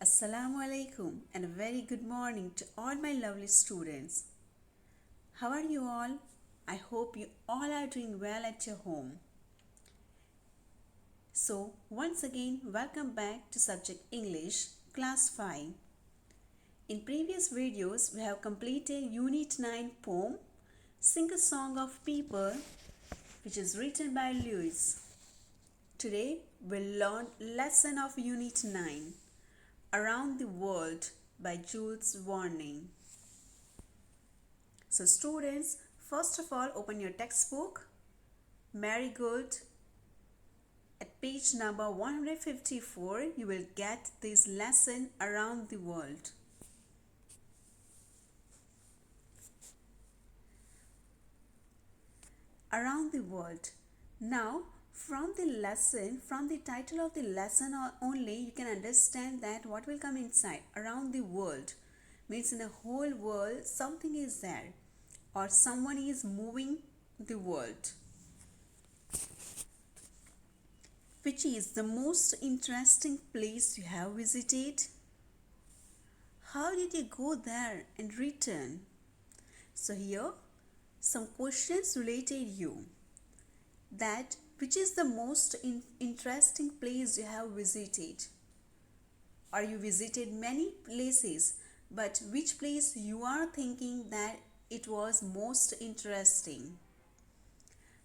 Assalamu alaikum and a very good morning to all my lovely students. How are you all? I hope you all are doing well at your home. So, once again, welcome back to subject English, Class 5. In previous videos, we have completed Unit 9 poem, Sing a Song of People, which is written by Lewis. Today, we'll learn lesson of Unit 9, Around the World by Jules Verne. So students, first of all, open your textbook, Marigold. At page number 154, you will get this lesson Around the World. Around the World. Now, from the title of the lesson only, you can understand that what will come inside. Around the world means in the whole world something is there or someone is moving the world. Which is the most interesting place you have visited? How did you go there and return? So here some questions related you that which is the most interesting place you have visited? Or you visited many places, but which place you are thinking that it was most interesting?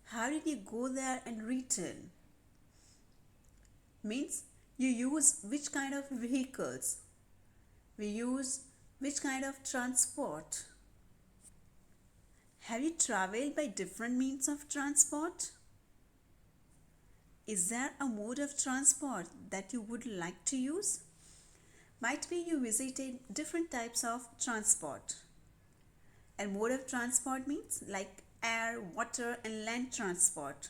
How did you go there and return? Means you use which kind of vehicles? We use which kind of transport? Have you traveled by different means of transport? Is there a mode of transport that you would like to use? Might be you visited different types of transport. And mode of transport means like air, water and land transport,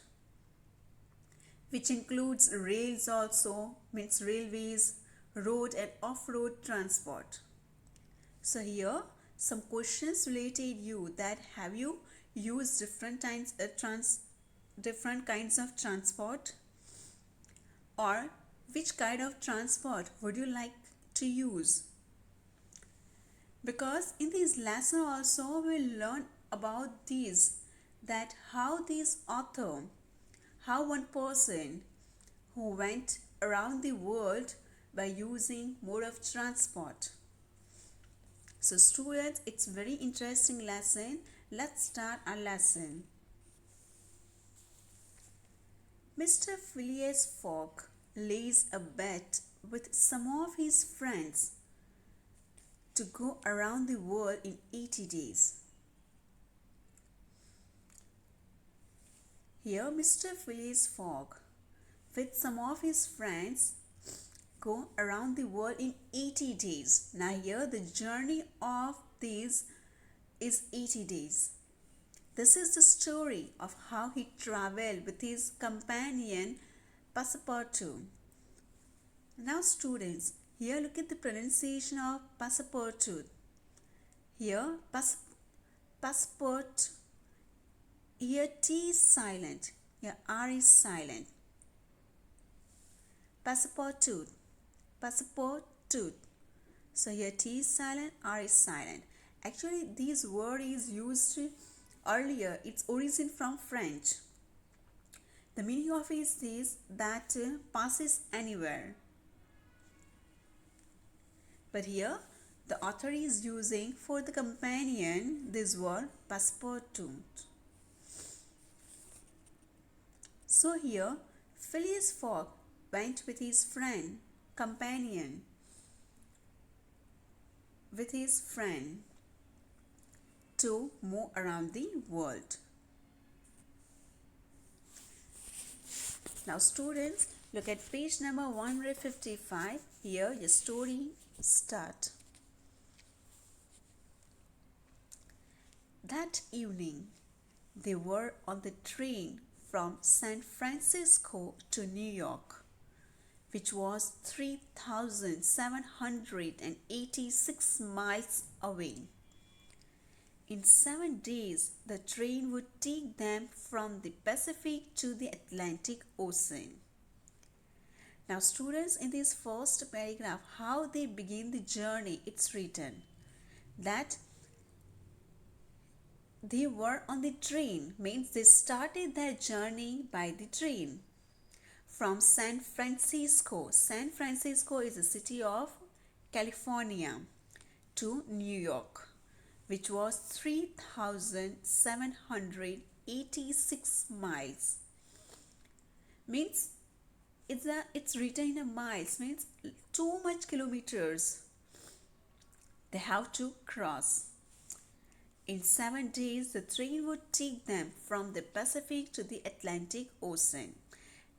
which includes rails also, means railways, road and off-road transport. So here some questions related you that have you used different kinds of transport, or which kind of transport would you like to use? Because in this lesson also we'll learn about these, that how one person who went around the world by using mode of transport. So students, it's very interesting lesson. Let's start our lesson. Mr. Phileas Fogg lays a bet with some of his friends to go around the world in 80 days. Here Mr. Phileas Fogg with some of his friends go around the world in 80 days. Now here the journey of these is 80 days. This is the story of how he traveled with his companion Passepartout. Now students, here look at the pronunciation of Passepartout. Here passport, here T is silent, here R is silent. Passepartout. So here T is silent, R is silent. Actually this word is used earlier. Its origin from French. The meaning of it is that passes anywhere. But here the author is using for the companion this word passepartout. So here Phileas Fogg went with his companion to move around the world. Now students, look at page number 155. Here your story start. That evening they were on the train from San Francisco to New York, which was 3,786 miles away. In 7 days, the train would take them from the Pacific to the Atlantic Ocean. Now students, in this first paragraph, how they begin the journey, it's written that they were on the train, means they started their journey by the train from San Francisco. San Francisco is a city of California to New York, which was 3,786 miles. Means it's written in a miles, means too much kilometers they have to cross. In 7 days, the train would take them from the Pacific to the Atlantic Ocean,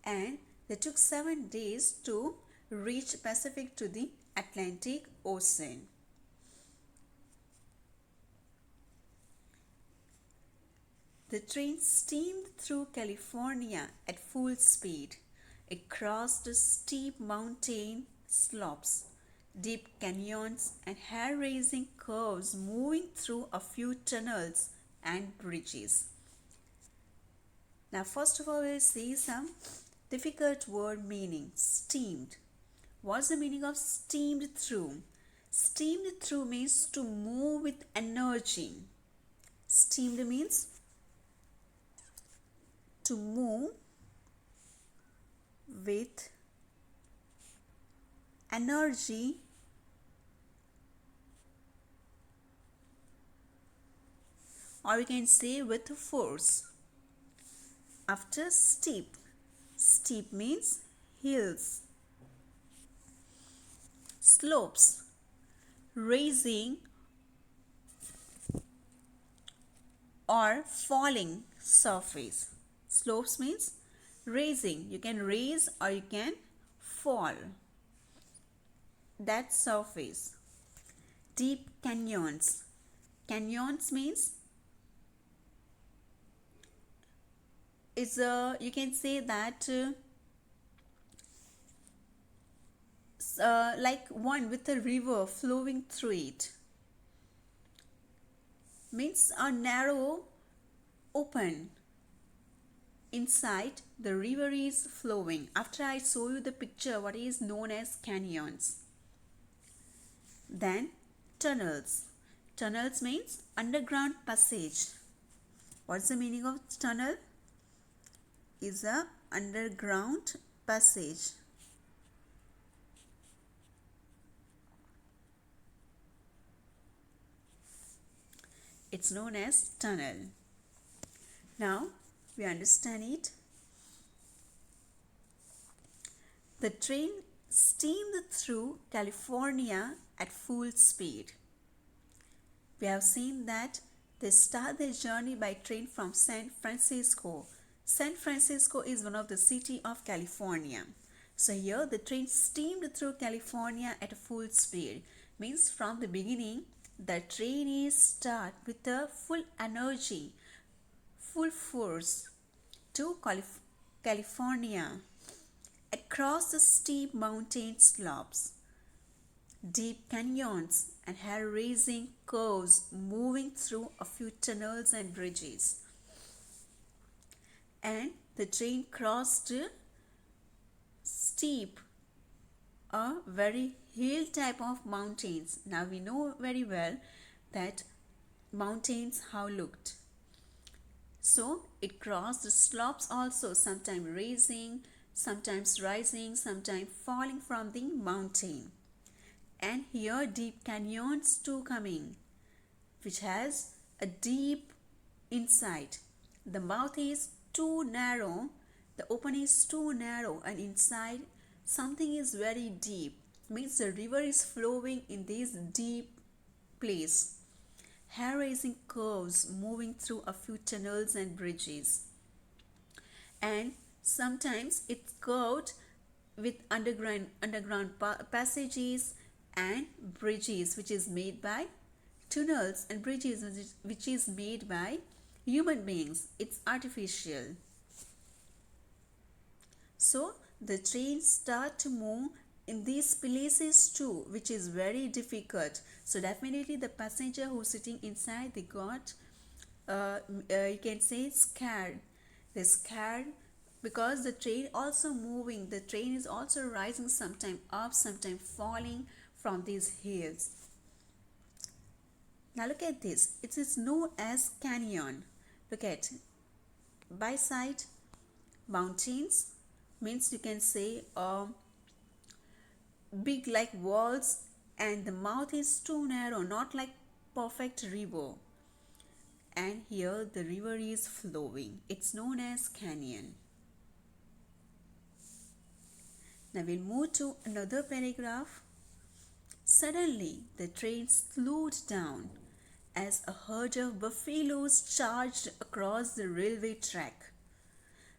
and they took 7 days to reach Pacific to the Atlantic Ocean. The train steamed through California at full speed. It crossed steep mountain slopes, deep canyons, and hair-raising curves, moving through a few tunnels and bridges. Now, first of all, we'll see some difficult word meaning. Steamed. What's the meaning of steamed through? Steamed through means to move with energy. Steamed means to move with energy or we can say with force. After steep, steep means hills, slopes, raising or falling surface. Slopes means raising, you can raise or you can fall, that surface. Deep canyons. Canyons means you can say that like one with a river flowing through it. Means a narrow open. Inside the river is flowing. After I show you the picture what is known as canyons. Then tunnels. Tunnels means underground passage. What's the meaning of tunnel? Is a underground passage. It's known as tunnel. Now we understand it. The train steamed through California at full speed. We have seen that they start their journey by train from San Francisco. San Francisco is one of the city of California. So here the train steamed through California at full speed. Means from the beginning the train is start with a full energy, full force to California across the steep mountain slopes, deep canyons and hair-raising curves, moving through a few tunnels and bridges. And the train crossed steep, a very hill type of mountains. Now we know very well that mountains how looked. So it crossed the slopes also, sometimes raising, sometimes rising, sometimes falling from the mountain. And here deep canyons too coming, which has a deep inside. The mouth is too narrow, the open is too narrow, and inside something is very deep. Means the river is flowing in this deep place. Hair-raising curves moving through a few tunnels and bridges. And sometimes it's curved with underground passages and bridges, which is made by tunnels and bridges, which is made by human beings. It's artificial. So the trains start to move in these places too, which is very difficult. So definitely the passenger who's sitting inside, they got you can say scared. They're scared because the train also moving, the train is also rising, sometime up, sometime falling from these hills. Now look at this, it is known as canyon. Look at by side mountains, means you can say big like walls, and the mouth is too narrow, not like perfect river, and here the river is flowing, it's known as canyon. Now we'll move to another paragraph. Suddenly the train slowed down as a herd of buffaloes charged across the railway track.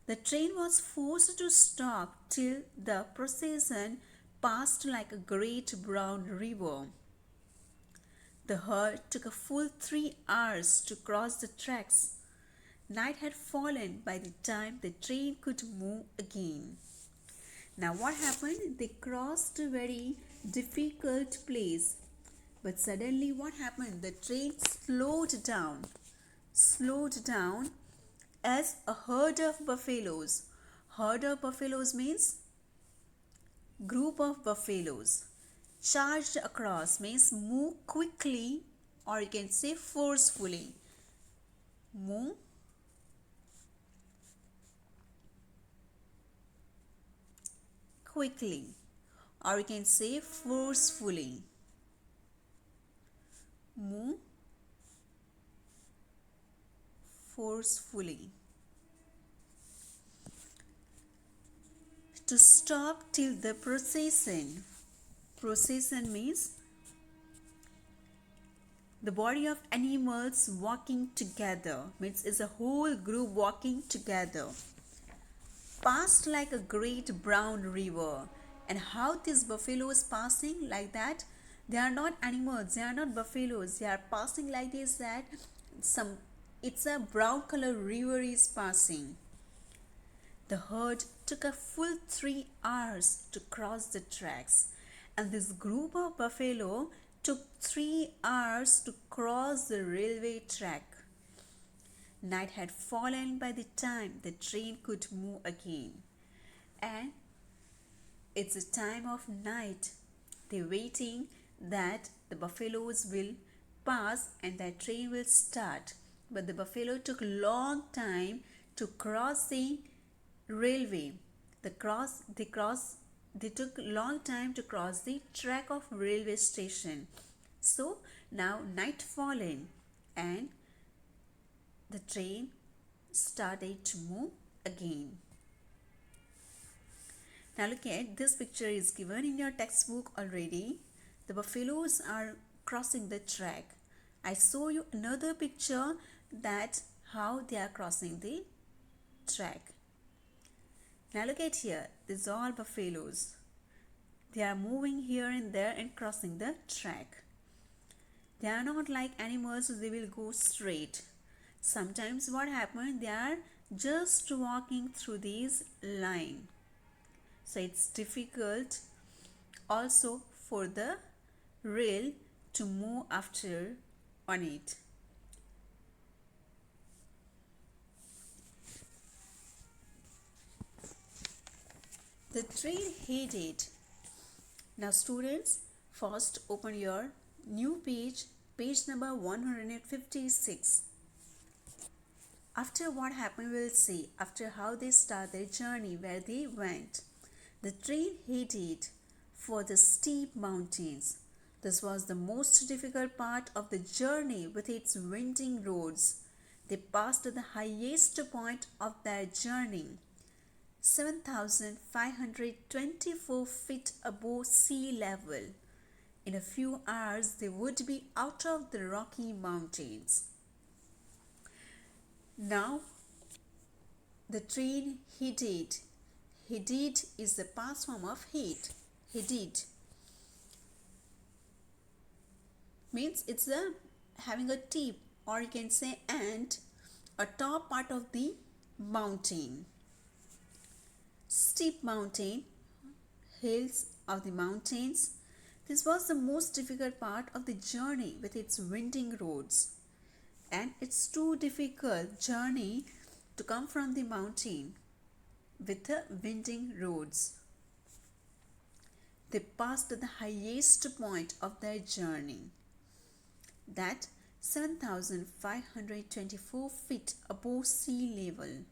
The train was forced to stop till the procession passed like a great brown river. The herd took a full 3 hours to cross the tracks. Night had fallen by the time the train could move again. Now what happened? They crossed a very difficult place. But suddenly what happened? The train slowed down as a herd of buffaloes. Herd of buffaloes means group of buffaloes. Charged across means move quickly, or you can say forcefully. Move quickly, or you can say forcefully. Move forcefully. To stop till the procession. Procession means the body of animals walking together, means it's a whole group walking together. Passed like a great brown river. And how this buffalo is passing like that? They are not animals, they are not buffaloes, they are passing like this, that it's a brown color river is passing. The herd took a full 3 hours to cross the tracks, and this group of buffalo took 3 hours to cross the railway track. Night had fallen by the time the train could move again, and it's a time of night. They're waiting that the buffaloes will pass and that train will start. But the buffalo took a long time to cross the railway. They took long time to cross the track of railway station. So now night fallen and the train started to move again. Now look at this picture is given in your textbook already. The buffaloes are crossing the track. I show you another picture that how they are crossing the track. Now look at here, these are all buffaloes. They are moving here and there and crossing the track. They are not like animals, they will go straight. Sometimes what happens, they are just walking through these line. So it's difficult also for the rail to move after on it. The train headed. Now students, first open your new page, page number 156. After what happened, we'll see after how they start their journey, where they went. The train headed for the steep mountains. This was the most difficult part of the journey with its winding roads. They passed the highest point of their journey, 7,524 feet above sea level. In a few hours, they would be out of the Rocky Mountains. Now, the train headed. Headed is the past form of head. Headed means it's having a tip, or you can say and a top part of the mountain. Steep mountain, hills of the mountains. This was the most difficult part of the journey with its winding roads. And it's too difficult journey to come from the mountain. with the winding roads. They passed the highest point of their journey, that 7,524 feet above sea level.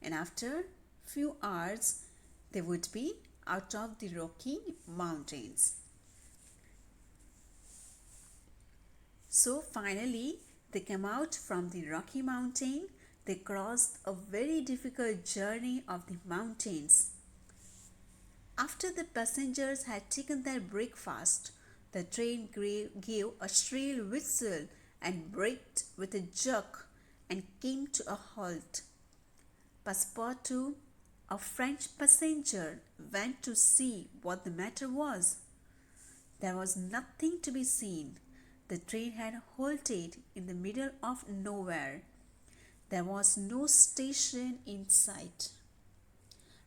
And after few hours, they would be out of the Rocky Mountains. So finally, they came out from the Rocky Mountain. They crossed a very difficult journey of the mountains. After the passengers had taken their breakfast, the train gave a shrill whistle and braked with a jerk and came to a halt. Passepartout, a French passenger, went to see what the matter was. There was nothing to be seen. The train had halted in the middle of nowhere. There was no station in sight.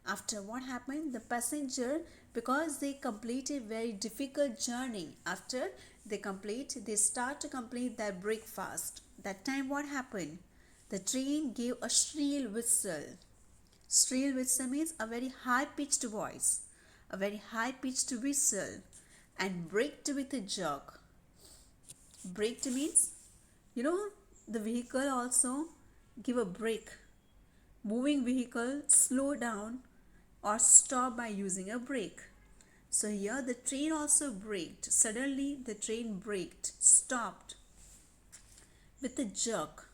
After what happened, the passenger, because they completed very difficult journey, after they start to complete their breakfast. That time what happened? The train gave a shrill whistle. Shrill whistle means a very high-pitched voice, a very high-pitched whistle, and braked with a jerk. Braked means, the vehicle also give a brake. Moving vehicle slow down or stop by using a brake. So here the train also braked. Suddenly the train braked, stopped with a jerk.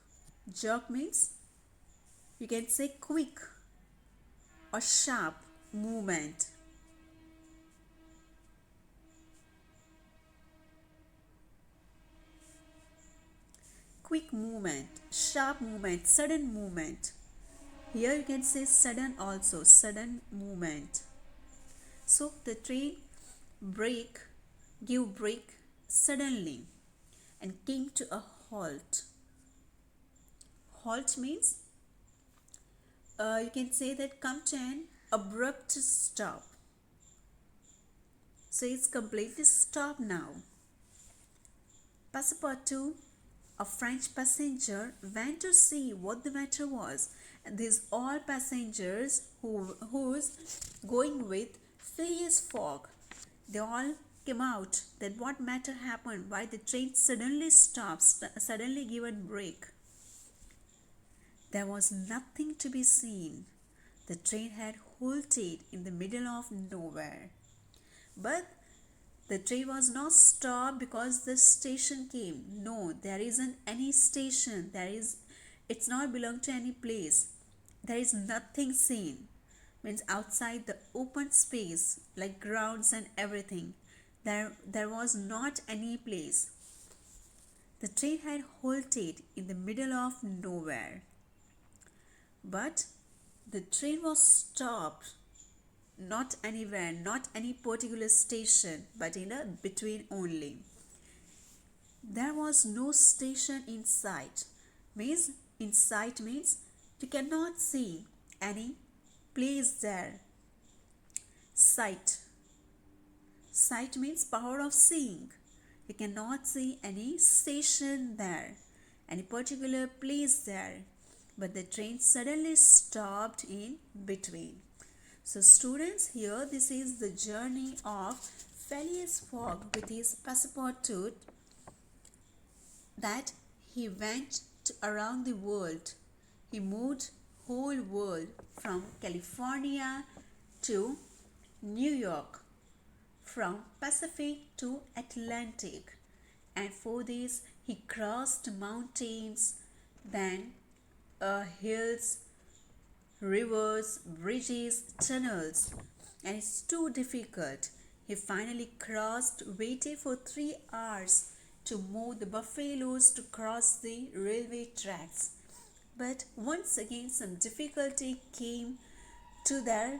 Jerk means you can say quick or sharp movement. Quick movement, sharp movement, sudden movement. Here you can say sudden also, sudden movement. So the train gave brake suddenly and came to a halt. Halt means you can say that come to an abrupt stop. So it's completely stopped now. Passepartout, a French passenger, went to see what the matter was. And these all passengers who's going with Phileas Fogg, they all came out that what matter happened, why the train suddenly stops, suddenly given brake. There was nothing to be seen. The train had halted in the middle of nowhere. But the train was not stopped because the station came. No, there isn't any station. It's not belong to any place. There is nothing seen. Means outside the open space, like grounds and everything, there was not any place. The train had halted in the middle of nowhere. But the train was stopped, not anywhere, not any particular station, but in a between only. There was no station in sight. In sight means you cannot see any place there. Sight. Sight means power of seeing. You cannot see any station there, any particular place there. But the train suddenly stopped in between. So students, here this is the journey of Phileas Fogg with his Passepartout, that he went around the world. He moved whole world from California to New York, from Pacific to Atlantic, and for this he crossed mountains, then hills, rivers, bridges, tunnels, and it's too difficult. He finally crossed, waited for 3 hours to move the buffaloes to cross the railway tracks. But once again some difficulty came to their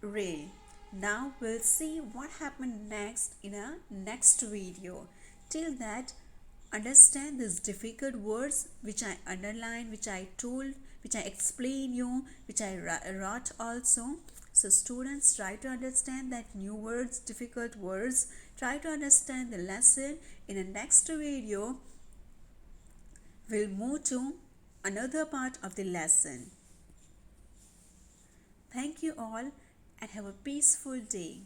rail. Now we'll see what happened next in a next video. Till that, understand these difficult words which I underlined, which I told, which I explained you, which I wrote also. So students, try to understand that new words, difficult words. Try to understand the lesson. In the next video, we'll move to another part of the lesson. Thank you all and have a peaceful day.